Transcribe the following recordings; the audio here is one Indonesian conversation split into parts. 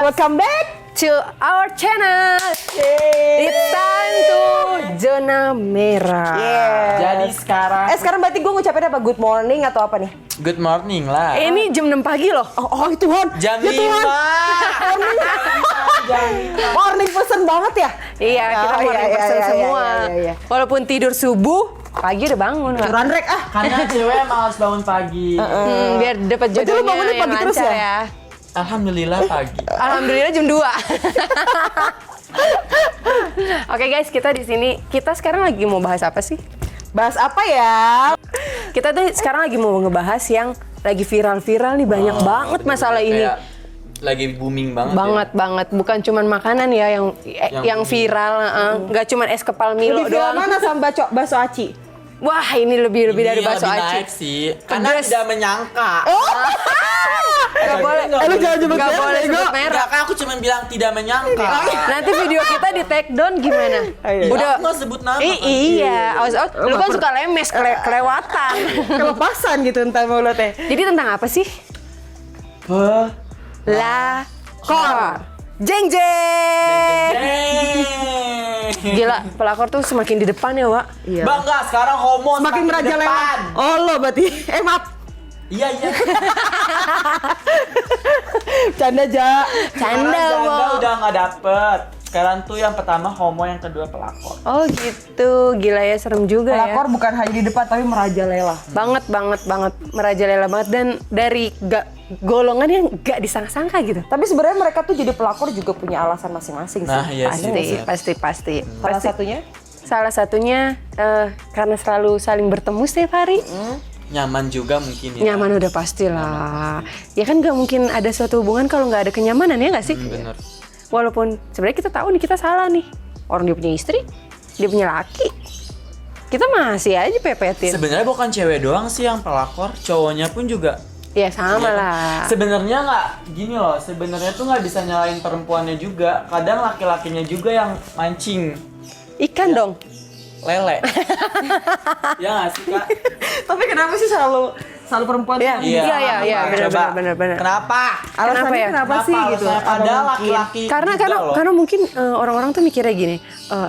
welcome back to our channel. It's time to Zona Merah. Jadi sekarang berarti gue ngucapin apa? Good morning atau apa nih? good morning lah. Ini jam 6 pagi loh. Oh Tuhan. Jam Ya Tuhan. 5. Morning person banget ya? Iya, kita Oh, morning iya, person iya, semua. iya. Walaupun tidur subuh, pagi udah bangun. Kak. Curan rek ah. Karena cewek malas bangun pagi. Biar dapat Berarti lu jodohnya bangunnya yang pagi terus lancar ya? ya. Alhamdulillah pagi. Alhamdulillah jam 2. Oke guys, kita di sini. Kita sekarang lagi mau bahas apa sih? Bahas apa ya? Kita tuh sekarang lagi mau ngebahas yang lagi viral-viral nih, banyak banget masalah ini. Kayak lagi booming banget. Banget. Bukan cuman makanan ya yang viral, nggak cuman es kepal Milo Lebih viral doang. mana sama bakso aci? Wah, ini lebih Ini dari bakso lebih aci. naik sih. Karena Pedes. tidak menyangka. Nggak boleh. Lu jangan nyebut Nggak merek, boleh Bego. sebut merek. Enggak, kan aku cuma bilang tidak menyangka. Nanti video kita di take down gimana? iya. Udah. Aku nggak sebut nama. Iya. Lu kan suka lemes, kelewatan. Kelepasan gitu entar mulutnya. Jadi tentang apa sih? Pelakor. Jeng jeng. Gila, pelakor tuh semakin di depan ya, Wak. Iya. Bangga sekarang homo Semakin merajalela. depan. Oh lo berarti. Maaf. Iya. Canda Ja. Canda, Sekarang Wak. janda udah nggak dapet. Sekarang tuh yang pertama homo, yang kedua pelakor. Oh gitu, gila ya, serem juga Pelakor bukan hanya di depan tapi merajalela. ya. Banget, merajalela banget, dan dari golongan yang gak disangka-sangka gitu. Tapi sebenarnya mereka tuh jadi pelakor juga punya alasan masing-masing sih. Nah, iya sih. Pasti. Salah satunya? Salah satunya karena selalu saling bertemu setiap hari. Nyaman juga mungkin ya. Nyaman udah pastilah. Ya kan gak mungkin ada suatu hubungan kalau nggak ada kenyamanan, ya nggak sih? Bener. Walaupun sebenarnya kita tahu nih kita salah nih. Orang dia punya istri, dia punya laki. Kita masih aja pepetin. Sebenarnya bukan cewek doang sih yang pelakor, cowoknya pun juga. Ya sama lah. Sebenarnya nggak gini loh, sebenarnya tuh nggak bisa nyalain perempuannya juga. Kadang laki-lakinya juga yang mancing Ikan dong. lele. Ya nggak sih Kak? Tapi kenapa sih selalu perempuan? Iya, Coba. benar. Kenapa? Alasannya kenapa sih gitu? alasannya? Apa Padahal mungkin? laki-laki Karena juga loh. mungkin orang-orang tuh mikirnya gini,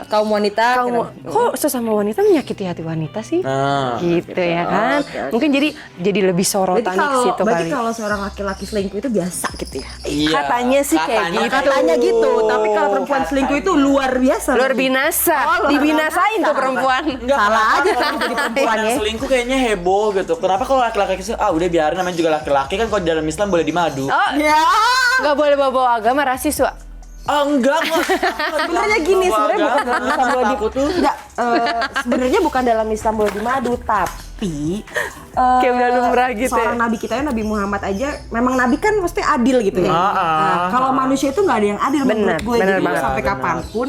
Kaum wanita. kok sesama wanita menyakiti hati wanita sih? Nah, Gitu ya kan? Mungkin jadi lebih sorotan ke situ berarti kali. kalau seorang laki-laki selingkuh itu biasa gitu ya? iya. Katanya sih kayak gitu. Katanya gitu, tapi kalau perempuan selingkuh itu luar biasa. Luar binasa, dibinasain tuh perempuan. Enggak, Salah kenapa aja kalau kalau jadi perempuan yang ya. selingkuh kayaknya heboh gitu. Kenapa kalau laki-laki sih udah biarin, namanya juga laki-laki kan, kalau di dalam Islam boleh dimadu. Oh, Ya. nggak boleh bawa agama rasis, Wak. Enggak. Sebenarnya gini, sebenarnya bukan dalam Islam boleh Aku tuh enggak, sebenarnya bukan dalam Islam boleh dimadu, tapi Kayak udah lumrah gitu seorang ya. nabi kita ya, Nabi Muhammad aja, memang nabi kan mesti adil gitu ya. Nah, kalau manusia itu nggak ada yang adil menurut gue. bener Jadi banget. sampai kapanpun,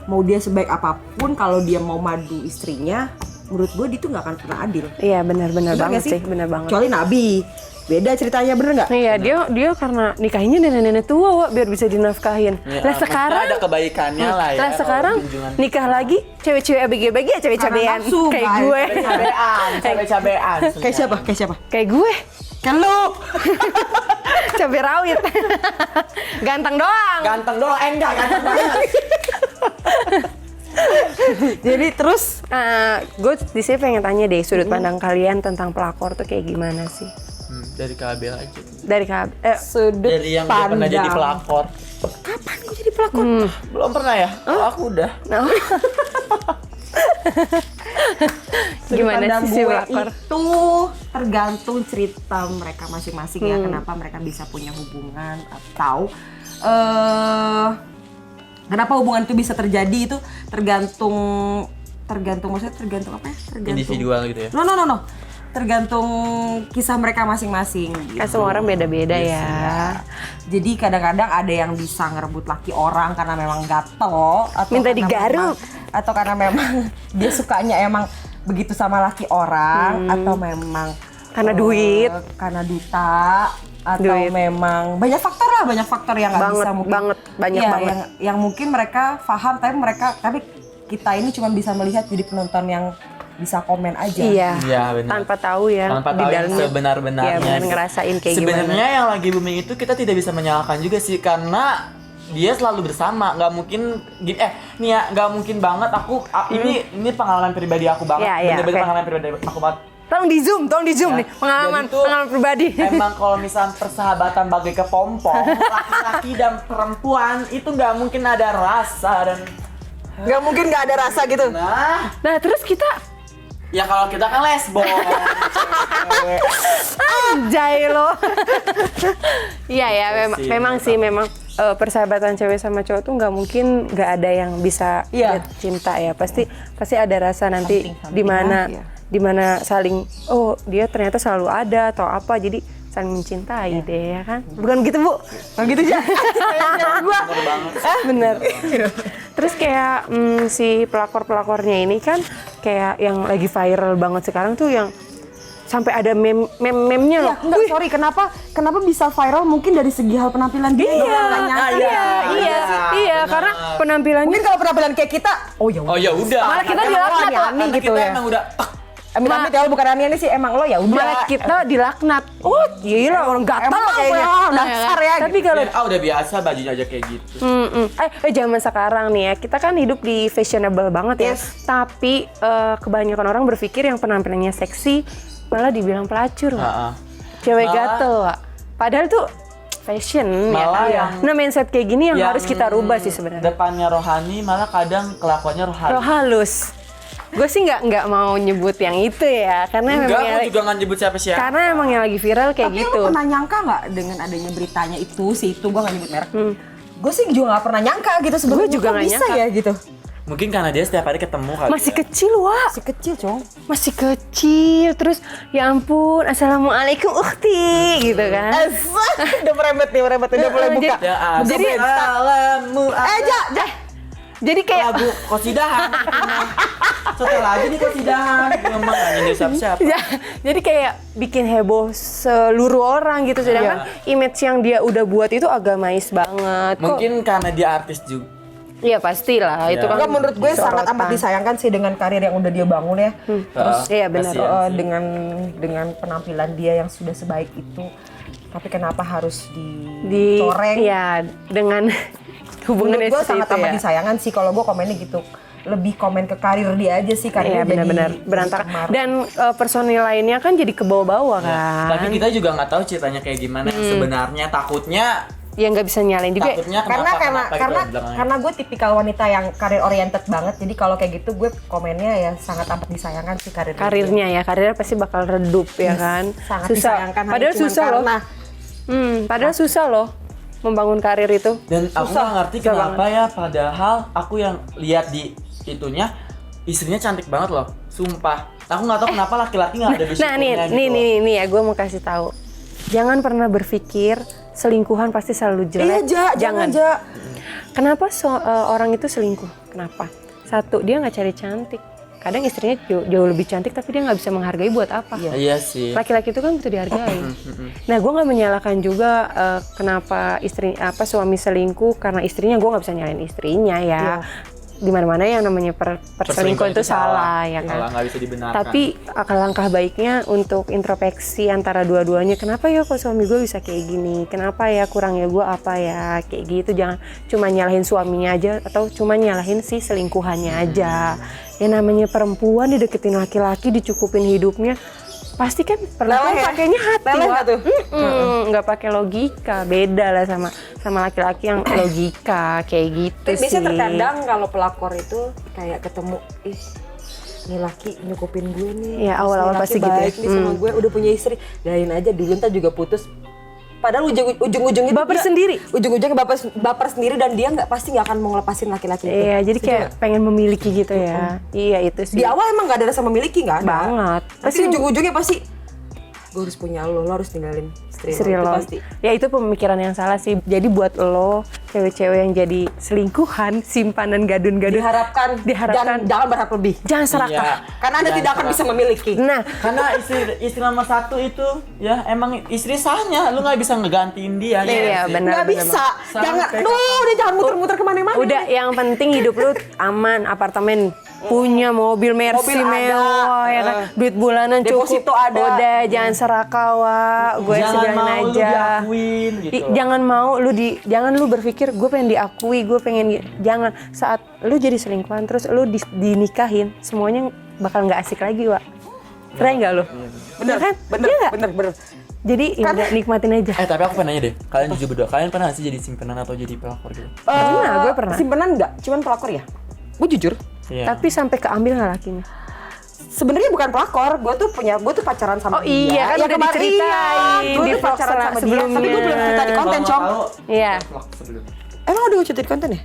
mau dia sebaik apapun, kalau dia mau madu istrinya, menurut gue dia tuh nggak akan pernah adil. Iya, benar Bener banget nggak sih, benar banget. Kecuali nabi, beda ceritanya, bener nggak? Iya, dia karena nikahinnya nenek-nenek tua, Wak, biar bisa dinafkahin. ya, Lah sekarang ada kebaikannya lah ya. Lah sekarang kalau junjungan. nikah lagi cewek-cewek ABG-ABG ya, cewek-cewekan nafsu, kayak guys. gue. Cabe-cabean. Kayak siapa? Kayak gue. Kan lu. Cabai rawit. Ganteng doang. Ganteng doang, enggak ganteng banget. Jadi terus Gue di sini pengen tanya deh, sudut pandang kalian tentang pelakor tuh kayak gimana sih? Dari KB aja. Dari sudut Dari yang udah pernah jadi pelakor. Kapan gue jadi pelakor? Belum pernah ya? Oh, aku udah. Sudut Gimana pandang sih si gue pelakor? itu tergantung cerita mereka masing-masing ya, kenapa mereka bisa punya hubungan atau kenapa hubungan itu bisa terjadi, itu tergantung maksudnya tergantung apa ya? Tergantung Individual gitu ya. No. Tergantung kisah mereka masing-masing gitu. Kan semua orang beda-beda ya. Jadi kadang-kadang ada yang bisa ngerebut laki orang karena memang gatel atau Minta karena digaruk. atau karena memang dia sukanya emang begitu sama laki orang, atau memang Karena duit. karena duta, atau Duit. memang banyak faktor yang nggak bisa mungkin banyak Iya, banget. yang mungkin mereka paham, tapi kita ini cuma bisa melihat jadi penonton yang bisa komen aja. Iya. Iya, benar. Tanpa tahu ya Tanpa di tahu yang dalamnya. sebenar-benarnya. Iya, benar, ngerasain kayak Sebenarnya gimana. yang lagi booming itu kita tidak bisa menyalahkan juga sih, karena dia selalu bersama, nggak mungkin nih ya, nggak mungkin banget ini pengalaman pribadi aku banget, Iya, bener-bener oke. pengalaman pribadi aku banget. Tolong di zoom Ya, nih pengalaman jadi tuh, pribadi. Emang kalau misalnya persahabatan bagai kepompong, laki-laki dan perempuan itu nggak mungkin ada rasa dan Nggak mungkin nggak ada rasa gitu. Nah terus kita ya kalau kita kan lesbos. Cewek. anjay lo. Iya ya, Sih, memang sih memang persahabatan cewek sama cowok tuh nggak mungkin nggak ada yang bisa Iya. cinta ya. Pasti ada rasa nanti Something di mana lah, iya. di mana saling dia ternyata selalu ada atau apa, jadi saling mencintai deh ya kan. Bukan gitu Bu? Nah gitu aja. Gua bener. Terus kayak si pelakor-pelakornya ini kan kayak yang lagi viral banget sekarang tuh yang sampai ada meme-nya loh. Enggak, sorry, kenapa bisa viral mungkin dari segi hal penampilan dia. Nggak nyangka. Iya, karena penampilannya Mungkin kalau penampilan kayak kita, oh ya Oh ya udah. malah kita dilaknat Ani-ani Karena gitu kita ya. emang udah Amit-amit ya, bukan Ani sih, emang lo ya udah. malah kita dilaknat. Oh gila, orang gatal Emang kayaknya. apa ya? Dasar ya, Tapi kalau udah biasa bajunya aja kayak gitu. zaman sekarang nih ya, kita kan hidup di fashionable banget ya. Yes. Tapi kebanyakan orang berpikir yang penampilannya seksi malah dibilang pelacur. Wak. Heeh. Cewek Malah- gatel, Wak. Padahal tuh fashion Malah ya. yang- Nah, mindset kayak gini yang harus kita rubah sih sebenarnya. Depannya rohani malah kadang kelakuannya rohani. Roh halus. Gue sih nggak mau nyebut yang itu ya, karena Enggak, memang aku yang, juga nggak nyebut siapa-siapa. karena emang yang lagi viral kayak Tapi gitu. lo pernah nyangka nggak dengan adanya beritanya itu, gue nggak nyebut merek. Gue sih juga nggak pernah nyangka gitu sebenarnya. Gue juga Kok nggak bisa nyangka. ya gitu. Mungkin karena dia setiap hari ketemu kali. Masih ya. kecil, Wak. Masih kecil, Cong. Masih kecil, terus ya ampun, assalamualaikum ukhti, gitu kan. Udah merembet nih, udah mulai buka. Ya, Jadi- assalamu Jadi kayak lagu kosidahan. Setelah lagi nih kosidahan. Memang nggak nyindir siapa-siapa. jadi kayak bikin heboh seluruh orang gitu, sedangkan image yang dia udah buat itu agamais banget. Kok- Mungkin karena dia artis juga. Iya pastilah, itu kan. Enggak, menurut gue sangat sorotan. amat disayangkan sih dengan karir yang udah dia bangun ya. Terus Iya benar. Kasihan. dengan penampilan dia yang sudah sebaik itu, tapi kenapa harus Di dicoreng? Iya, dengan hubungannya Menurut gue seperti sangat itu amat ya. disayangkan sih kalau gue komennya gitu. Lebih komen ke karir dia aja sih, karirnya Iya benar-benar jadi berantakan. cemar. Dan personil lainnya kan jadi kebawa-bawa Ya, kan. tapi kita juga nggak tahu ceritanya kayak gimana yang sebenarnya. Takutnya Ya nggak bisa nyalain juga. takutnya karena kenapa gitu belakangnya. karena gue tipikal wanita yang karir oriented banget, jadi kalau kayak gitu gue komennya ya sangat amat disayangkan sih karirnya. Karirnya pasti bakal redup ya kan. Sangat Susah. disayangkan hanya Padahal cuman susah loh. karena Padahal susah loh membangun karir itu. Dan aku nggak ngerti Susah kenapa ya, padahal aku yang lihat di itunya istrinya cantik banget loh, sumpah. Aku nggak tahu kenapa laki-laki nggak ada Nah bersyukurnya gitu. nih ya, gue mau kasih tahu. Jangan pernah berpikir selingkuhan pasti selalu jelek. Iya, jangan. Kenapa orang itu selingkuh? Kenapa? Satu, dia nggak cari cantik. Kadang istrinya jauh lebih cantik tapi dia nggak bisa menghargai buat apa. Iya sih. Laki-laki itu kan butuh dihargai. Nah, gue nggak menyalahkan juga kenapa suami selingkuh karena istrinya. Gue nggak bisa nyalain istrinya ya. Di mana-mana yang namanya perselingkuhan itu salah ya kan. Salah, nggak bisa dibenarkan. Tapi langkah baiknya untuk introspeksi antara dua-duanya. Kenapa ya kok suami gue bisa kayak gini? Kenapa ya kurangnya gue apa ya? Kayak gitu. Jangan cuma nyalahin suaminya aja atau cuma nyalahin si selingkuhannya aja. Ya namanya perempuan dideketin laki-laki, dicukupin hidupnya. Pasti kan perempuan Leleh ya? pakainya hati. Leleh Wak. nggak tuh? Nggak pakai logika. Beda lah sama laki-laki yang logika kayak gitu Tapi sih. biasanya terkadang kalau pelakor itu kayak ketemu, nih laki nyukupin gue nih. Iya, Terus awal-awal nih laki pasti gitu ya. baik nih sama gue, udah punya istri, dahin aja dulu ntar juga putus. Padahal ujung-ujungnya tuh Baper dia- sendiri. Ujung-ujungnya baper sendiri dan dia pasti nggak akan mau ngelepasin laki-laki itu. Iya, jadi Setuju kayak nggak? pengen memiliki gitu ya. Iya, itu sih. Di awal emang nggak ada rasa memiliki, nggak ada. Banget. Pasti ujung-ujungnya pasti gue harus punya lo harus tinggalin istri itu lo. pasti. Ya itu pemikiran yang salah sih. Jadi buat lo cewek-cewek yang jadi selingkuhan, simpanan gadun-gadun, Diharapkan Diharapkan. jangan berharap lebih. jangan serakah. Iya. Karena Anda Jangan tidak akan serakah. bisa memiliki. Nah, Karena istri nomor satu itu ya emang istri sahnya, lu nggak bisa ngegantiin dia. Iya, ya sih? benar. Nggak bisa. Sampai Jangan. kapan? Udah jangan muter-muter kemana-mana. udah yang penting hidup lo aman, apartemen punya mobil Mercy Mobil ada. mewah ya kan, duit bulanan cukup, Deposito ada. udah jangan serakah Wak, gue Jangan sebilangin mau lu aja. diakuin gitu. Jangan lu berpikir gue pengen diakui, jangan saat lu jadi selingkuhan terus lu dinikahin, semuanya bakal nggak asik lagi, Wak. Keren nggak lu? Bener Ya kan? bener Iya nggak? bener. Jadi ya udah, nikmatin aja. Tapi aku pengen nanya deh, kalian jujur berdua, kalian pernah nggak sih jadi simpenan atau jadi pelakor gitu? Gue pernah. Simpenan enggak, cuman pelakor ya. Gue jujur. Iya. Tapi sampai keambil nggak lakinya? Sebenarnya bukan pelakor, gue tuh pacaran sama Oh iya, kan dia. udah diceritain gue di tuh vlog pacaran sama dia, sebelumnya. tapi gue belum cerita di konten, Kalau Com. mau tahu, Iya. vlog sebelumnya. Emang udah gue cerita di konten ya?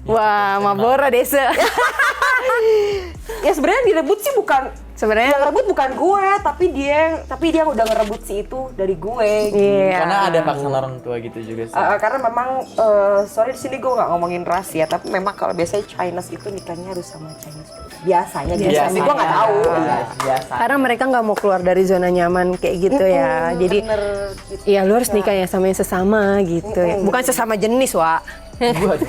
Wah, Mabora Desa. Ya sebenarnya direbut sih bukan, yang Sebenarnya ngerebut bukan gue, tapi dia udah ngerebut si itu dari gue. iya. Karena ada paksaan orang tua gitu juga sih. Karena memang, sorry di sini gue nggak ngomongin ras ya, tapi memang kalau biasanya Chinese itu nikahnya harus sama Chinese. Biasanya gitu, tapi gue nggak tahu. Iya, biasa. Karena mereka nggak mau keluar dari zona nyaman kayak gitu ya. Jadi Bener, gitu. ya lu harus nikah ya sama yang sesama gitu ya. Bukan sesama jenis, Wak. Gua aja.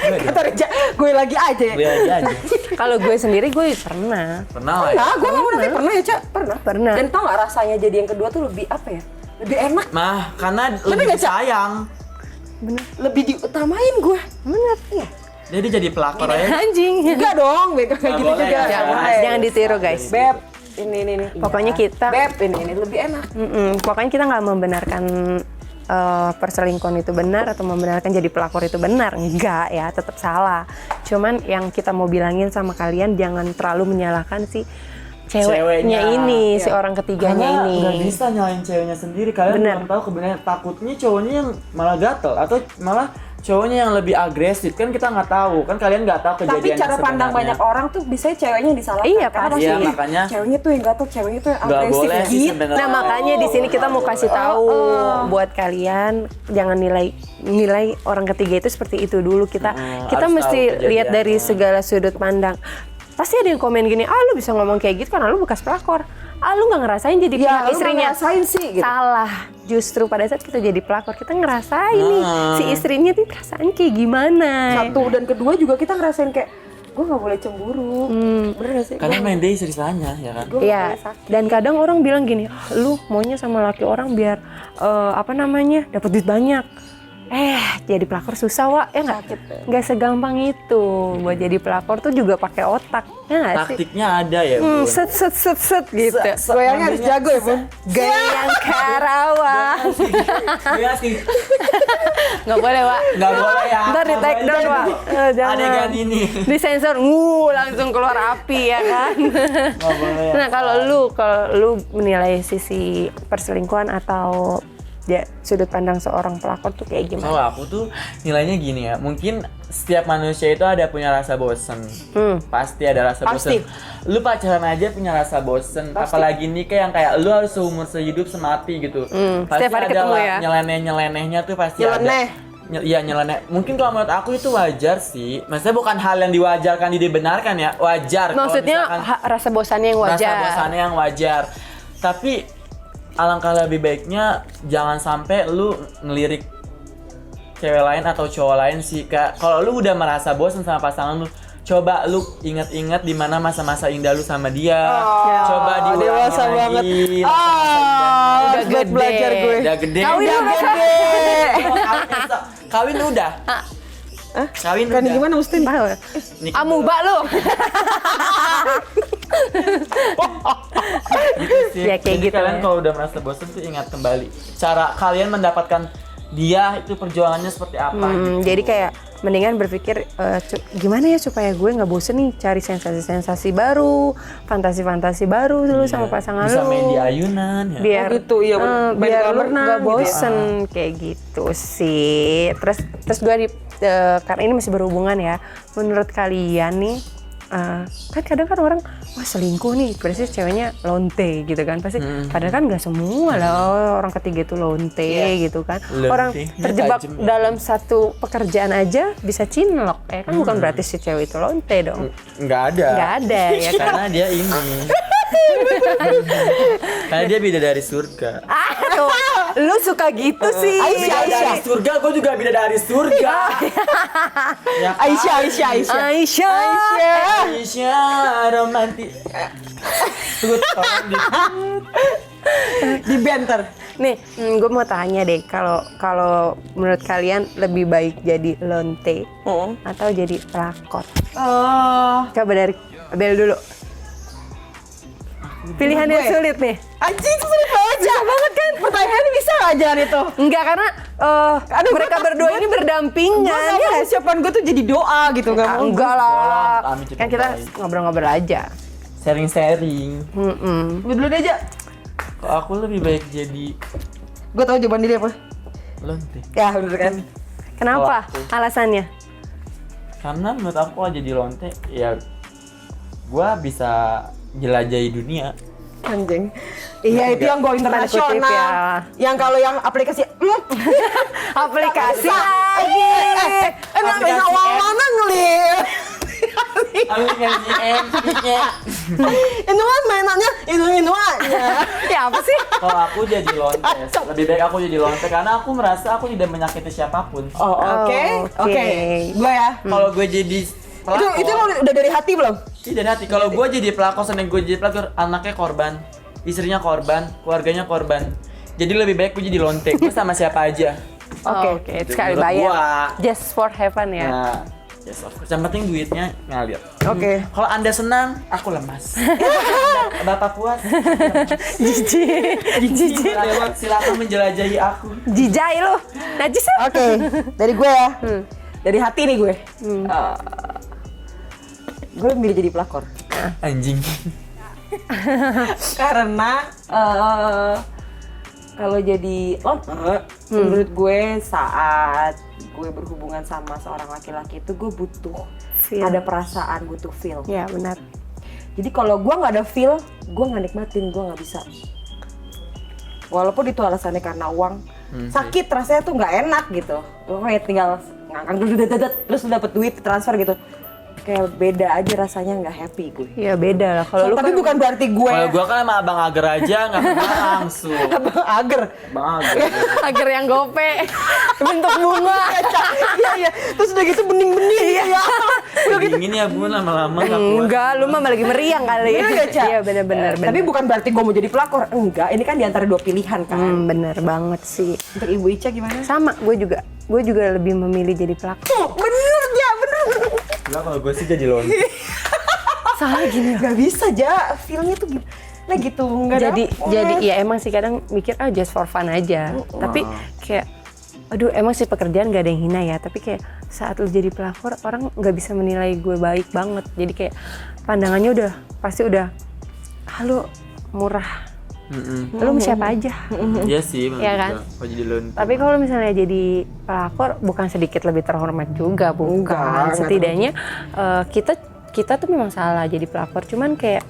Kata Reja, gue lagi aja ya. Lihat aja. Kalau gue sendiri gue pernah. Pernah lah ya. Nah, gue ngomong nanti pernah ya, Cak? Pernah. Pernah. Dan tau nggak rasanya jadi yang kedua tuh lebih apa ya? Lebih enak, Nah, karena lebih nggak, Cak? sayang. lebih diutamain gue. Bener. Iya. Jadi jadi pelakor aja. Anjing. Enggak dong, bego kayak gitu boleh, juga. ya. Jangan, Boleh. jangan ditiru, guys. Beb, ini. Pokoknya Iya. kita- Beb, ini lebih enak. Pokoknya kita nggak membenarkan perselingkuhan itu benar atau membenarkan jadi pelakor itu benar. Enggak ya, tetap salah. Cuman yang kita mau bilangin sama kalian, jangan terlalu menyalahkan si ceweknya Ceweknya. ini, si Iya. orang ketiganya Karena ini. nggak bisa nyalain ceweknya sendiri. Kalian Bener. belum tahu kebenaran. Takutnya cowoknya yang malah gatel atau malah cowoknya yang lebih agresif. Kan kita nggak tahu. Kan kalian nggak tahu Tapi kejadian cara pandang banyak orang tuh biasanya ceweknya yang disalahkan. Iya, Karena pasti. Iya, "Ih, makanya ceweknya tuh yang gatel, ceweknya tuh yang nggak agresif." boleh sih Gitu. sebenarnya. Nah makanya di sini kita mau kasih tahu buat kalian, jangan nilai orang ketiga itu seperti itu dulu. Kita harus mesti tahu lihat dari kejadiannya. segala sudut pandang. Pasti ada yang komen gini, lu bisa ngomong kayak gitu karena lu bekas pelakor. Lu nggak ngerasain jadi Ya, pihak lu nggak istrinya. ngerasain sih, gitu. Salah. Justru pada saat kita jadi pelakor kita ngerasain nih si istrinya tuh perasaan kayak gimana. Satu dan kedua juga kita ngerasain kayak gue nggak boleh cemburu. Bener gak sih? Karena main day ceritanya ya kan. Iya, dan kadang orang bilang gini, lu maunya sama laki orang biar dapat duit banyak. Jadi pelakor susah, Wak, ya nggak? Nggak segampang itu. Buat jadi pelakor tuh juga pakai otak, ya nggak sih? Taktiknya ada ya, Bun. Set gitu. Goyangnya harus jago ya, Bun. Gayang Karawang. Iya sih. Nggak boleh, Wak. Nggak boleh ya. Ntar di take down, Wak. Jangan. Adegan ini. Disensor, langsung keluar api ya kan. Nggak boleh ya. Nah kalau lu menilai sisi perselingkuhan atau sudut pandang seorang pelakor tuh kayak gimana? Kalau aku tuh nilainya gini ya, mungkin setiap manusia itu ada punya rasa bosen. Pasti ada rasa Pasti. bosen. Lu pacaran aja punya rasa bosen, apalagi nikah yang kayak lu harus seumur sehidup semati gitu. Pasti Setiap hari ada ketemu lah ya? nyeleneh-nyelenehnya tuh pasti Nyeleneh. ada. Iya nyeleneh. Mungkin kalau menurut aku itu wajar sih. Maksudnya bukan hal yang diwajarkan, dibenarkan ya. Wajar. Kalau Maksudnya misalkan rasa bosannya yang wajar. rasa bosannya yang wajar. Tapi alangkah lebih baiknya jangan sampai lu ngelirik cewek lain atau cowok lain sih, Kak. Kalau lu udah merasa bosan sama pasangan lu, coba lu ingat-ingat di mana masa-masa indah lu sama dia. Coba diulangi dewasa lagi. banget. masa-masa indahnya. Udah buat belajar gede. gue. Udah gede. Kawin Udah udah gede. Kawin udah. Kawin Kan udah. gimana mesti? Tahu? Nikah Amuba lu. gitu sih. Ya, kayak Jadi gitu kalian ya. kalau udah merasa bosan tuh ingat kembali cara kalian mendapatkan dia itu perjuangannya seperti apa gitu. Jadi kayak mendingan berpikir gimana ya supaya gue nggak bosen nih cari sensasi-sensasi baru, fantasi-fantasi baru dulu sama pasangan bisa lu. main di ayunan ya. Biar Oh gitu, iya, main biar kolam lu renang nggak gitu ya. bosen kayak gitu sih. Terus gue karena ini masih berhubungan ya. Menurut kalian nih kan kadang kan orang wah selingkuh nih berarti ceweknya lonte gitu kan pasti padahal kan nggak semua lah orang ketiga itu lonte gitu kan Lonte. orang terjebak Tajam ya. dalam satu pekerjaan aja bisa cinlok ya kan bukan berarti si cewek itu lonte dong Nggak ada. nggak ada ya kan. Karena dia ini. Karena dia beda dari surga. Tuh, Lu suka gitu sih. Bidadari surga, gue juga bidadari surga. Ya kan? Aisyah romantis. Tunggu, tolong Di benter. Nih, gue mau tanya deh, kalau menurut kalian lebih baik jadi lonte atau jadi pelakor? Coba dari Abel dulu. Pilihan yang sulit nih. Anjing, sulit banget. Susah banget kan? Pertanyaannya bisa nggak jalan itu? Enggak, karena mereka berdua ini berdampingan. Gue Ya, siapaan gue tuh jadi doa gitu. Gak mau. enggak lah. Kami cepet Kan kita baik. ngobrol-ngobrol aja. sharing-sharing. Gue dulu aja. Kalau aku lebih baik jadi Gue tahu jawaban dia apa. lonte. Ya bener kan? Kenapa? Kalau aku- Alasannya? Karena menurut aku kalau jadi lonte ya gua bisa jelajahi dunia. Anjing. Iya itu yang go Tanda kutip internasional. ya. Yang kalau yang aplikasi Aplikasi bisa. lagi. Emang Aplikasi awal app. mana ngelir? Aplikasi MP-nya. Itu kan mainannya itu aja. Ya apa sih? Kalau aku jadi lonte, lebih baik aku jadi lonte karena aku merasa aku tidak menyakiti siapapun. Oh oke. Oke. Gue ya. Kalau gue jadi pelakor, Itu udah dari hati belum? tidak hati. Kalau gue jadi pelakor, seneng gue jadi pelakor, anaknya korban, istrinya korban, keluarganya korban. Jadi lebih baik gue jadi lonte. Gue sama siapa aja. Oke, sekali Menurut bayar. gua. Just for heaven ya. Nah, yes of course. Yang penting duitnya ngalir. Oke. Kalau Anda senang, aku lemas. Bapak puas, Jijik. silakan menjelajahi aku. Jijai lu. Najis ya? Oke. Dari gue ya. Dari hati nih gue. Gue milih jadi pelakor. Anjing. Karena kalau jadi menurut gue saat gue berhubungan sama seorang laki-laki itu gue butuh Feel. ada perasaan, butuh feel. Ya benar. Jadi kalau gue nggak ada feel, gue nggak nikmatin, gue nggak bisa. Walaupun itu alasannya karena uang, sakit rasanya tuh nggak enak gitu. Gue kayak tinggal ngangkang terus dapet duit transfer gitu. Kayak beda aja rasanya, nggak happy gue. Ya beda lah. Kalau lu Tapi kan bukan berarti gue Kalau gua kan sama Abang Ager aja nggak pernah langsung. Abang Ager. Bang Ager. agar yang gope bentuk bunga. Iya. Terus udah gitu bening-bening ya. Udah gitu. Dingin ya bun, lama-lama nggak kuat. Enggak, lu mah lagi meriang kali. Iya nggak, Ca? Iya benar-benar. Tapi bukan berarti gue mau jadi pelakor. Enggak, ini kan di antara dua pilihan kan. bener banget sih. Untuk Ibu Ica gimana? Sama, gue juga lebih memilih jadi pelakor. Bener ya, bener. Enggak, kalau gue sih jadi lonte. Salah gini. Gak bisa aja, feelnya tuh gitu. Nah gitu, nggak Jadi ya emang sih kadang mikir just for fun aja. Tapi kayak aduh emang sih pekerjaan gak ada yang hina ya, tapi kayak saat lu jadi pelakor orang nggak bisa menilai gue baik banget. Jadi kayak pandangannya pasti udah halo murah. Lu sama siapa aja. Iya sih, Iya kan? kalau jadi lonte. Tapi kalau misalnya jadi pelakor bukan sedikit lebih terhormat juga, bukan. Enggak, Setidaknya kita tuh memang salah jadi pelakor, cuman kayak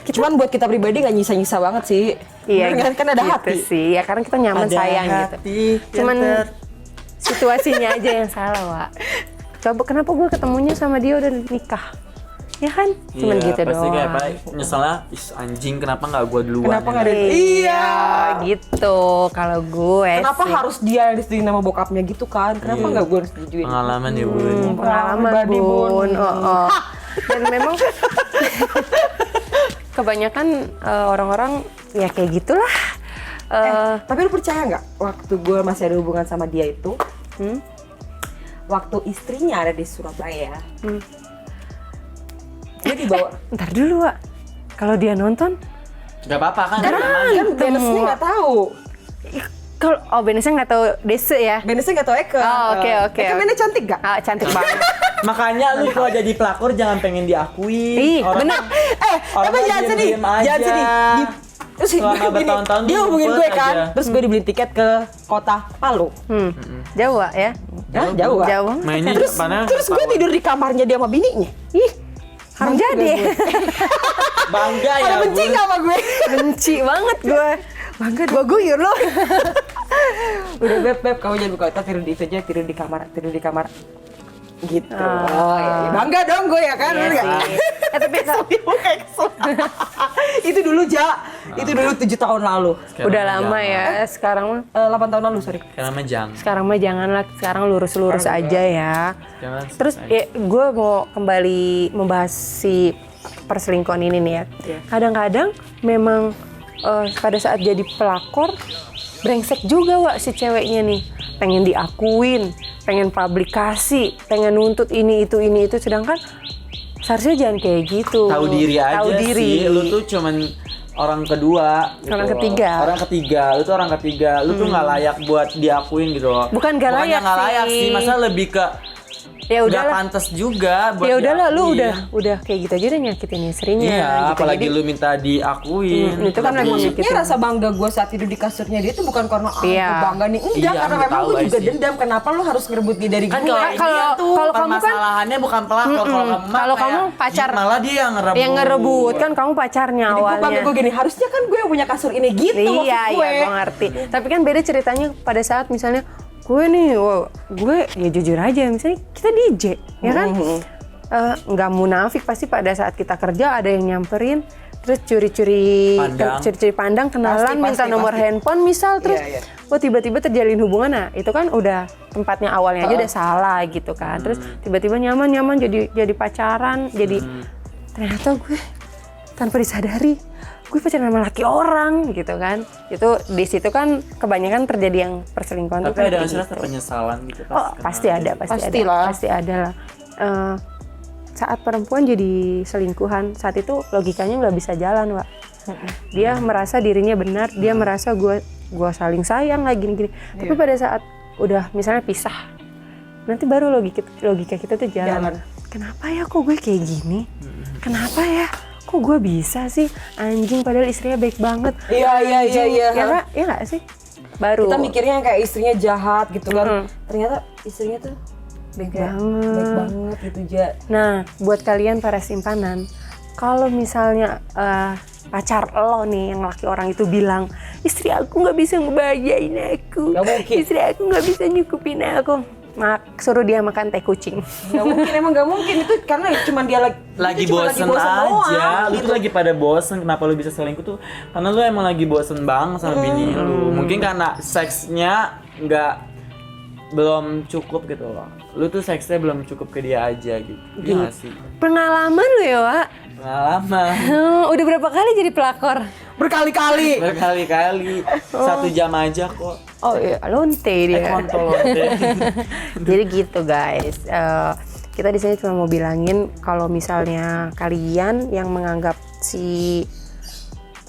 Cuman buat kita pribadi nggak nyisa-nyisa banget sih. iya Bener kan ada gitu hati. sih. Ya karena kita nyaman Ada sayang gitu. hati Cuman yang situasinya aja yang salah, Wak. Coba kenapa gue ketemunya sama dia udah nikah? Ya kan? Cuman iya, gitu pasti doang. kayak apa? Nyeselnya, anjing kenapa nggak gue duluan? Kenapa ya? nggak ada? Iya, gitu. Kalau gue Kenapa sih. harus dia yang disetujuin sama bokapnya gitu kan? Kenapa nggak gue harus disetujuin? Pengalaman ya bun. Pengalaman Pribadi, bun. Oh. Dan memang kebanyakan orang-orang ya kayak gitulah. Tapi lu percaya nggak? Waktu gue masih ada hubungan sama dia itu, waktu istrinya ada di Surabaya, dia dibawa. Ntar dulu, Wak. Kalau dia nonton, Gak apa-apa kan? Kan Benesnya nggak tahu. kalau Benesnya nggak tahu Dese ya. Benesnya nggak tahu Eke. Oh, oke. Eke mainnya cantik gak? Ah, cantik banget. Makanya lu kalau jadi pelakor jangan pengen diakui. Ih, bener. Orang Tapi jangan sedih. diem-diem aja. Jangan sedih. Terus Selama gue gini, bertahun-tahun dia tuh hubungin ngumpet gue kan, aja. terus gue dibeli tiket ke kota Palu. Jauh, Wak, ya. Hah, jauh Wak? Jauh. Mainnya Terus gue tidur di kamarnya dia sama bininya. Ih, harus Bangga jadi. gue. bangga ya. Ada benci Bun. gak sama gue? Benci banget gue. Bangga gue guyur loh. Udah beb, kamu jangan buka otak, tidur di itu aja, tidur di kamar. Gitu. Oh, iya. Bangga dong gue ya kan. Iya Bener nggak? sih. Tapi Ibu kayak kesel. Itu dulu Ja. Itu dulu 7 tahun lalu. Sekarang Udah mah lama jangan. ya, sekarang mah. 8 tahun lalu, sorry. Sekarang mah jangan. Sekarang mah janganlah, sekarang lurus-lurus aja ya. Jangan Terus ya, gue mau kembali membahas si perselingkuhan ini nih ya. Kadang-kadang memang pada saat jadi pelakor brengsek juga Wak si ceweknya nih. Pengen diakuin, pengen publikasi, pengen nuntut ini itu, sedangkan seharusnya jangan kayak gitu. Tahu diri aja Tahu diri. sih. Lu tuh cuman orang kedua gitu. Orang ketiga. Orang ketiga, lu tuh orang ketiga. Lu tuh nggak layak buat diakuin gitu loh. Bukan nggak Bukannya layak nggak layak sih. sih, masa lebih ke Ya nggak udahlah. pantas juga buat Ya udahlah, lu diakuin. udah kayak gitu aja udah nyakitin istrinya. Iya, gitu. apalagi Jadi, lu minta diakuin. itu kan lagi Maksudnya nyakitin. rasa bangga gue saat tidur di kasurnya dia itu bukan karena Iya. gue bangga nih. Enggak, Iya, karena lu memang tahu gue juga sih. dendam. Kenapa lu harus ngerebut dia dari Kan gue? kalau kalau kamu kan- permasalahannya bukan pelakor, kalau kamu mah Kalau kamu kayak, pacar- malah dia yang ngerebut. yang ngerebut kan kamu pacarnya Jadi gue bangga awalnya. gue gini, harusnya kan gue yang punya kasur ini gitu Iya, maksud gue. iya, gue ngerti. Tapi kan beda ceritanya pada saat misalnya gue nih, gue ya jujur aja, misalnya kita DJ, ya kan? Nggak munafik pasti pada saat kita kerja ada yang nyamperin, terus curi-curi pandang, kenalan, Pasti, minta pasti, nomor pasti. handphone misal, terus Iya, tiba-tiba terjalin hubungan, nah itu kan udah tempatnya awalnya aja udah salah gitu kan. Terus tiba-tiba nyaman jadi pacaran, jadi ternyata gue tanpa disadari gue pacaran sama laki orang gitu kan. Itu di situ kan kebanyakan terjadi yang perselingkuhan. Tapi tuh kan ada kayak nggak rasa gitu. penyesalan gitu pas Oh, kenal? pasti ada, Pastilah. pasti ada lah. Saat perempuan jadi selingkuhan, saat itu logikanya nggak bisa jalan, Wak. Dia merasa dirinya benar, dia merasa gue saling sayang lagi gini. Tapi pada saat udah misalnya pisah, nanti baru logika kita tuh jalan. Kenapa ya kok gue kayak gini? Kenapa ya? Kok gue bisa sih? Anjing, padahal istrinya baik banget. Iya. Ya nggak? Ya nggak sih? Baru. Kita mikirnya kayak istrinya jahat gitu kan. Ternyata istrinya tuh baik kayak banget. baik banget gitu aja. Nah, buat kalian para simpanan, kalau misalnya pacar lo nih yang laki orang itu bilang, istri aku nggak bisa ngebahagiain aku, Nggak mungkin. istri aku nggak bisa nyukupin aku, suruh dia makan teh kucing. Nggak mungkin, emang nggak mungkin itu karena cuma dia lagi itu cuma bosen doang, aja. Lu gitu. tuh lagi pada bosen, kenapa lu bisa selingkuh tuh? Karena lu emang lagi bosen banget sama bini lu. Mungkin karena seksnya belum cukup gitu loh. Lu tuh seksnya belum cukup ke dia aja gitu. Iya nggak sih? Pengalaman lo ya, Wak. Pengalaman. Udah berapa kali jadi pelakor? Berkali-kali. Berkali-kali. 1 jam aja kok. Oh iya, lonte dia. Kontol. Jadi gitu guys. Kita di sini cuma mau bilangin kalau misalnya kalian yang menganggap si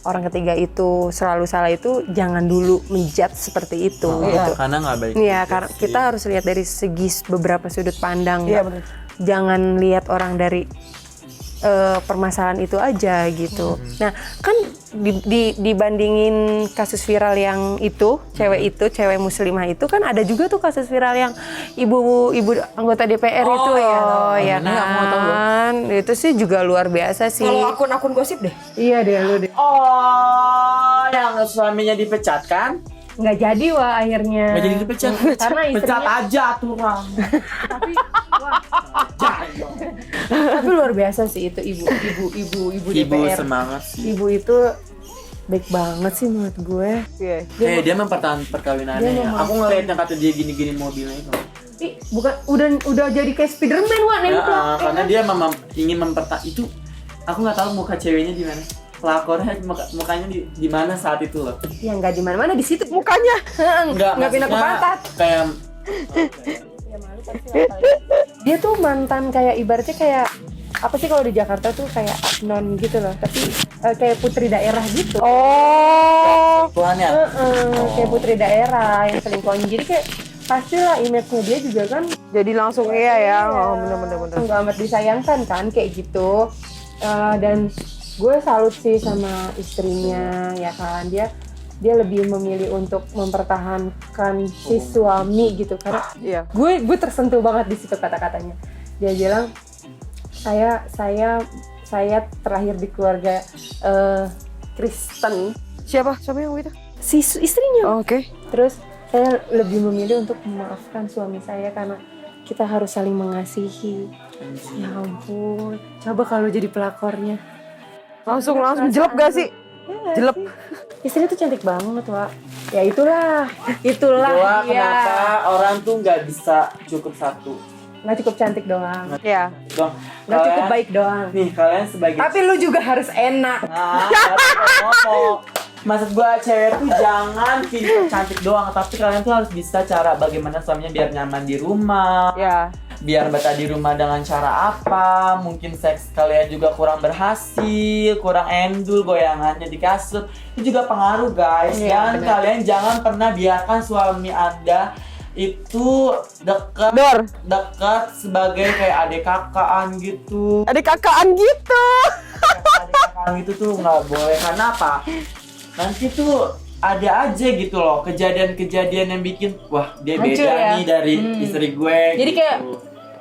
orang ketiga itu selalu salah itu jangan dulu menjudge seperti itu gitu. Karena nggak baik. Iya, juga karena sih. kita harus lihat dari segi beberapa sudut pandang. Iya, benar. Jangan lihat orang dari permasalahan itu aja gitu. Nah, kan dibandingin kasus viral yang itu, cewek muslimah itu kan ada juga tuh kasus viral yang ibu anggota DPR itu ya loh, ya ini aku nggak tahu loh. kan. Itu sih juga luar biasa sih. Kalau akun-akun gosip deh. Iya deh lu deh. Oh, yang suaminya dipecat kan? Nggak jadi wah akhirnya. Nggak jadi dipecat. Karena Pecat istrinya aja tuh orang. tapi luar biasa sih itu ibu Ibu DPR. semangat sih. Ibu itu baik banget sih menurut gue. Iya. Dia mempertahankan perkawinannya ya. Aku ngeliat yang kata dia gini-gini mobilnya itu. Ih, bukan udah jadi kayak Spiderman wah Ya, nempel. karena dia ingin itu. Aku nggak tahu muka ceweknya di mana. Pelakornya mukanya di mana saat itu loh. Ya nggak di mana-mana di situ mukanya. Nggak pindah ke maksudnya pantat. Kayak Dia tuh mantan kayak ibaratnya kayak apa sih kalau di Jakarta tuh kayak non gitu loh, tapi kayak putri daerah gitu. Oh. tuannya. Kayak putri daerah yang selingkuhan. Jadi kayak pastilah image-nya dia juga kan Jadi langsung iya ya. Oh, bener. nggak amat disayangkan kan kayak gitu. Dan gue salut sih sama istrinya ya kan, dia lebih memilih untuk mempertahankan si suami gitu karena Iya. gue tersentuh banget di situ kata-katanya. Dia bilang saya terlahir di keluarga Kristen. Siapa? Siapa yang itu? Si istrinya. Oh, oke. Terus saya lebih memilih untuk memaafkan suami saya karena kita harus saling mengasihi. Ya ampun, coba kalau jadi pelakornya. Langsung jelek gak sih? Ya, Jelek. sih. istri tuh cantik banget, Wak. Ya itulah Itulah ya. kenapa orang tuh nggak bisa cukup satu. Nggak cukup cantik doang, Ya. Dong, nggak cukup baik doang. Nih kalian sebagai Tapi lu juga harus enak. ngomong. Maksud gua cewek tuh jangan cantik doang, tapi kalian tuh harus bisa cara bagaimana suaminya biar nyaman di rumah. Ya. Biar betah di rumah dengan cara apa, mungkin seks kalian juga kurang berhasil, kurang endul, goyangannya di kasur, itu juga pengaruh guys. Iya, Dan kalian jangan pernah biarkan suami Anda itu dekat sebagai kayak adik kakaan gitu. Adik kakaan gitu. Adik kakaan gitu tuh nggak boleh, karena apa? Nanti tuh ada aja gitu loh kejadian-kejadian yang bikin wah dia Hancur beda ya? nih dari istri gue. Jadi gitu. kayak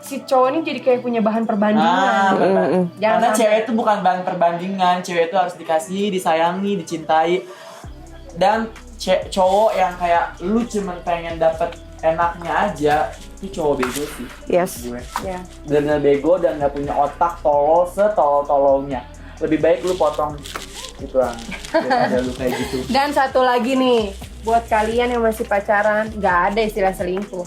si cowok ini jadi kayak punya bahan perbandingan. Jangan Karena sampai- cewek itu bukan bahan perbandingan, cewek itu harus dikasihi, disayangi, dicintai. Dan cowok yang kayak lu cuman pengen dapet enaknya aja, itu cowok bego sih. Yes. Gue. Ya. Bener bego dan gak punya otak, tolol setolol-tololnya. Lebih baik lu potong gitu lah, daripada lu kayak gitu. Dan satu lagi nih, buat kalian yang masih pacaran, nggak ada istilah selingkuh.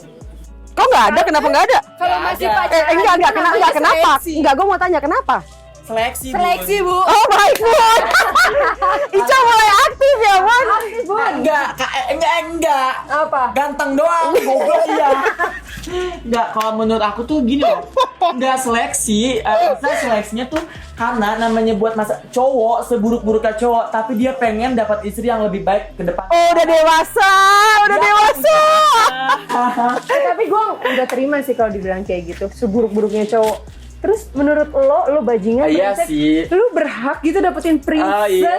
Kok nggak ada? Kenapa nggak ada? Kalau Nggak masih ada. pacaran, Enggak, itu namanya kenapa? seleksi. Enggak, gue mau tanya kenapa? Seleksi, Seleksi, Bu. Oh baik, Bun. Ica mulai aktif ya, Bun. Enggak. Apa? Ganteng doang, goblok iya. Enggak, kalau menurut aku tuh gini loh. Enggak seleksi, maksudnya seleksinya tuh karena namanya buat masa cowok seburuk-buruknya cowok, tapi dia pengen dapat istri yang lebih baik ke depan. Oh, udah dewasa, udah dewasa. Tapi gue nggak terima sih kalau dibilang kayak gitu, seburuk-buruknya cowok. Terus menurut lo bajingan, Iya brengsek, sih. lu berhak gitu dapetin princess. Iya.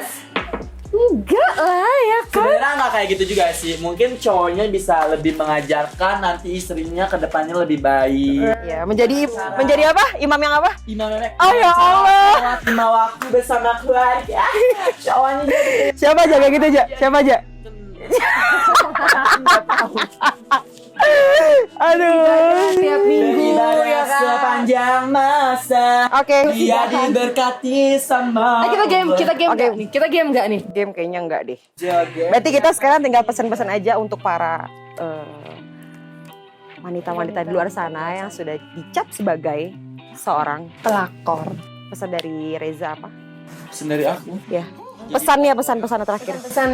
Enggak lah ya kan? Sebenarnya nggak kayak gitu juga sih. Mungkin cowoknya bisa lebih mengajarkan nanti istrinya ke depannya lebih baik. Ya, menjadi apa? Imam yang apa? Imam Memek. Oh, ya Allah. Sholat 5 waktu bersama keluarga. Cowoknya jadi Siapa aja kayak gitu aja? Siapa aja? Aduh. Tiap minggu beribadah ya kan? sepanjang masa. Oke. Dia diberkati sama Kita game Oke. nggak nih? Kita game nggak nih? Game kayaknya enggak deh. Joget. Berarti kita sekarang tinggal pesan-pesan aja untuk para wanita-wanita di luar sana yang sudah dicap sebagai seorang pelakor. Pesan dari Reza apa? Pesan dari aku. Ya. Pesannya, pesan-pesan terakhir. Pesan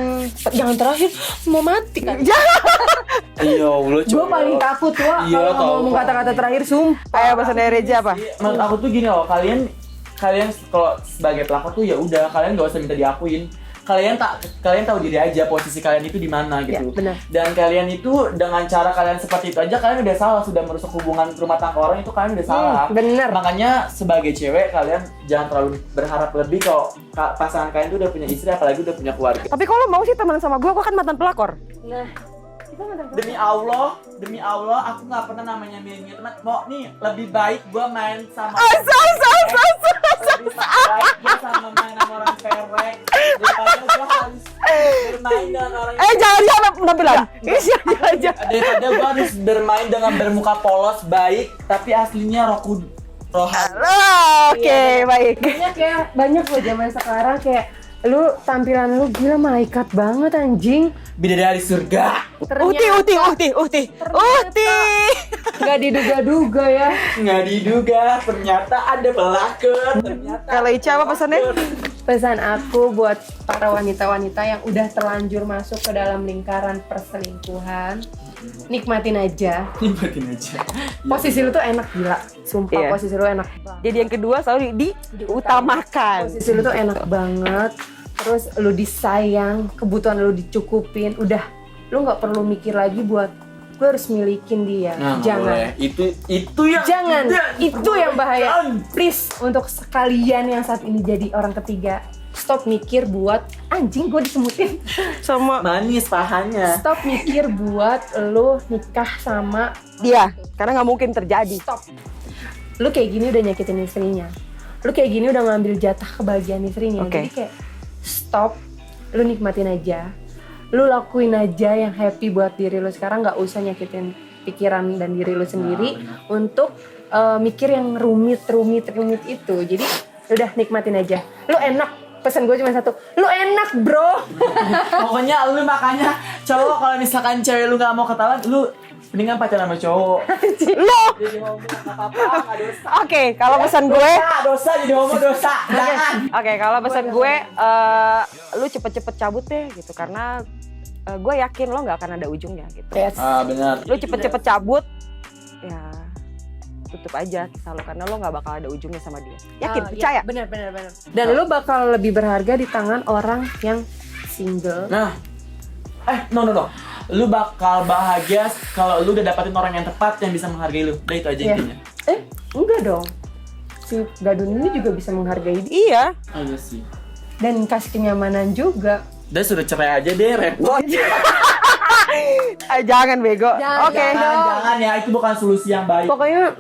jangan terakhir, mau mati kan? Iya, lu Gue paling takut Wak Iya, kalau tahu. ngomong kata-kata terakhir, sumpah. Ayo pesan dari Reza apa? Menurut aku tuh gini loh, kalian kalau sebagai pelakor tuh ya udah kalian gak usah minta diakuin. Kalian tahu diri aja posisi kalian itu di mana gitu. Ya, benar. Dan kalian itu dengan cara kalian seperti itu aja kalian udah salah, sudah merusak hubungan rumah tangga orang itu kalian udah salah. bener. Makanya sebagai cewek kalian jangan terlalu berharap lebih kalau pasangan kalian tuh udah punya istri apalagi udah punya keluarga. Tapi kalau mau sih teman sama gue kan mantan pelakor. Nah, kita mantan Demi Allah, aku nggak pernah namanya milih teman. Mau nih lebih baik gua main sama lebih baik gua sama main sama orang perek daripada gua harus bermain dengan orang Jangan penampilan. Ini aja. daripada gua harus bermain dengan bermuka polos baik tapi aslinya rohan. Oke, baik. banyak loh zaman sekarang kayak lu tampilan lu gila malaikat banget anjing. Bidadari surga. Uhti. Nggak diduga-duga ya. Nggak diduga ternyata ada pelakor. Ternyata Kalau Ica apa pesannya? Pesan aku buat para wanita-wanita yang udah terlanjur masuk ke dalam lingkaran perselingkuhan, nikmatin aja. Nikmatin aja. Posisi lu tuh enak gila, sumpah. Iya. Posisi lu enak banget. Jadi yang kedua selalu diutamakan. Posisi lu tuh enak banget. Terus lu disayang, kebutuhan lu dicukupin. Udah, lu nggak perlu mikir lagi buat gue harus milikin dia. Nah, Jangan. itu yang Jangan, itu yang bahaya. Jangan. Please, untuk sekalian yang saat ini jadi orang ketiga, stop mikir buat anjing gue disemutin. Sama manis pahanya. Stop mikir buat lo nikah sama dia, karena nggak mungkin terjadi. stop. Lu kayak gini udah nyakitin istrinya. Lu kayak gini udah ngambil jatah kebahagiaan istrinya. Oke. Jadi kayak stop, lu nikmatin aja. Lu lakuin aja yang happy buat diri lu sekarang, nggak usah nyakitin pikiran dan diri lu sendiri untuk mikir yang rumit itu. Jadi udah nikmatin aja. Lu enak pesan gue cuma satu, lu enak bro. Pokoknya lu makanya cowok kalau misalkan cewek lu nggak mau ketahuan, lu mendingan pacaran sama cowok. Lo. Jadi ngomong nggak apa-apa, nggak dosa. Oke, kalau pesan gue Dosa jadi ngomong dosa. Jangan. Oke, kalau pesan gue, lu cepet-cepet cabut deh gitu, karena gue yakin lo nggak akan ada ujungnya gitu. Yes. Benar. Lu cepet-cepet cabut, ya tutup aja kisah lo, karena lo nggak bakal ada ujungnya sama dia. Yakin, percaya? Benar. Dan lu bakal lebih berharga di tangan orang yang single. Nah, no. Lu bakal bahagia kalau lu udah dapetin orang yang tepat yang bisa menghargai lu. Udah itu aja intinya. Enggak dong. Si Gadun ini juga bisa menghargai dia Iya. Iya sih. dan kasih kenyamanan juga. Udah sudah cerai aja deh, repot. Jangan bego. Jangan. Oke. Jangan ya, itu bukan solusi yang baik. Pokoknya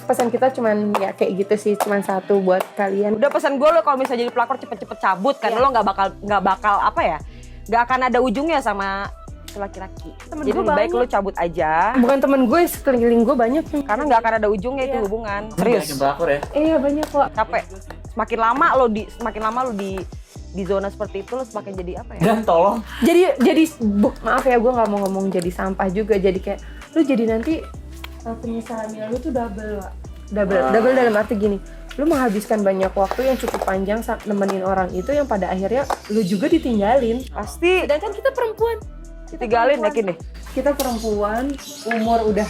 pesan kita cuman ya kayak gitu sih, cuman satu buat kalian. Udah pesan gue lo kalau misalnya jadi pelakor cepet-cepet cabut, karena lo nggak bakal apa ya, nggak akan ada ujungnya sama laki-laki. Jadi gue lebih baik banyak. lo cabut aja, Bukan temen gue, sekeliling gue banyak yang karena nggak akan ada ujungnya itu hubungan. Serius. Yakin pelakor ya? iya banyak kok. Capek. Semakin lama lo di zona seperti itu, lo semakin jadi apa ya? Dan tolong. Jadi maaf ya, gue nggak mau ngomong jadi sampah juga, jadi kayak lu jadi nanti penyesalannya lu tuh double dalam arti gini, lu menghabiskan banyak waktu yang cukup panjang nemenin orang itu yang pada akhirnya lu juga ditinggalin. Pasti Sedangkan kita perempuan, tinggalin, yakin deh. kita perempuan umur udah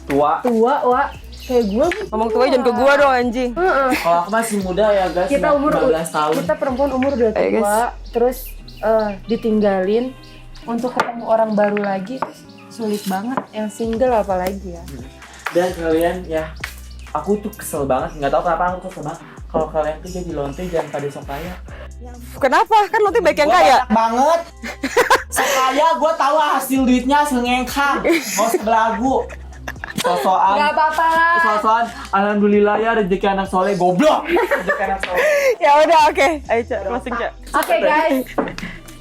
Tua. Wak, kayak gue Ngomong tua jangan ke gua dong anjing. Kalau aku masih muda ya guys, kita umur 15 tahun. kita perempuan umur udah Ayo, tua, guys. terus ditinggalin untuk ketemu orang baru lagi, sulit banget. Yang single apalagi ya. Dan kalian ya, aku tuh kesel banget, nggak tahu kenapa aku kesel banget. Kalau kalian tuh jadi lonte jangan pada sok kaya. Kenapa? Kan lo tuh baik yang Gua kaya. banyak banget. Sok kaya, gue tahu hasil duitnya hasil ngengkang. Mau sebelagu. Sosokan. Gak apa-apa lah. Sosokan. Alhamdulillah ya rezeki anak soleh, goblok. Rezeki anak soleh. Ya udah, oke. Ayo Cak, closing Cak. Oke guys,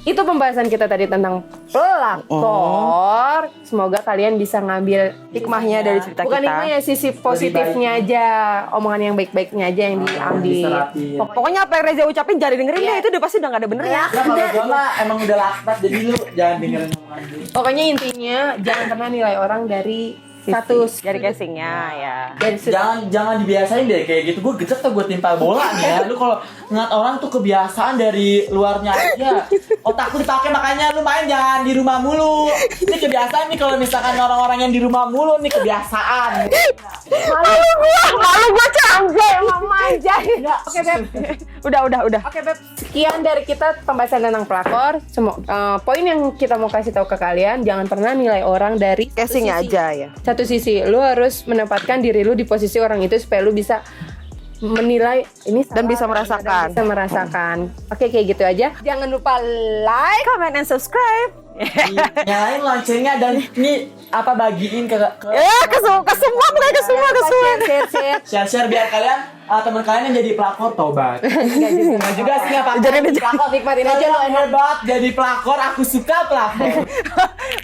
itu pembahasan kita tadi tentang pelakor. Semoga kalian bisa ngambil Hikmahnya dari cerita bukan kita. hikmahnya, sisi positifnya aja, omongan yang baik-baiknya aja yang diambil. Diseratin. Pokoknya apa yang Reza ucapin jangan dengerin deh, itu udah pasti udah gak ada benernya. Ya kalau gue mah emang udah laknat, jadi lu jangan dengerin omongan gue. Pokoknya intinya jangan pernah nilai orang dari status, Dari casingnya ya. dari sudut. Jangan dibiasain deh kayak gitu. Gue gecek tuh gue timpal bola nih ya. Lu kalau ngeliat orang tuh kebiasaan dari luarnya aja. Otak lu dipakai, makanya lu main jangan di rumah mulu. Ini kebiasaan nih kalau misalkan orang-orang yang di rumah mulu nih kebiasaan. Malu gua canggung. Mama aja. Oke Beb. Udah. Oke Beb, sekian dari kita pembahasan tentang pelakor. Poin yang kita mau kasih tahu ke kalian, jangan pernah nilai orang dari Casingnya satu sisi. aja ya. Satu sisi, lu harus menempatkan diri lu di posisi orang itu supaya lu bisa menilai ini salah, Dan bisa merasakan. dan bisa merasakan. Oke, kayak gitu aja. Jangan lupa like, Comment and subscribe. Nyalain loncengnya dan ini apa bagiin ke Ke semua share biar kalian teman kalian yang jadi pelakor tobat. Enggak juga sih enggak apa-apa. Jadi pelakor nikmatin aja lo enak. hebat jadi pelakor, aku suka pelakor.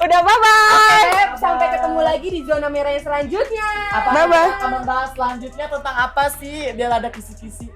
Udah, bye-bye. Beb, sampai ketemu lagi di zona merah yang selanjutnya. Apa Bye-bye. kita akan membahas selanjutnya tentang apa sih biar ada kisi-kisi.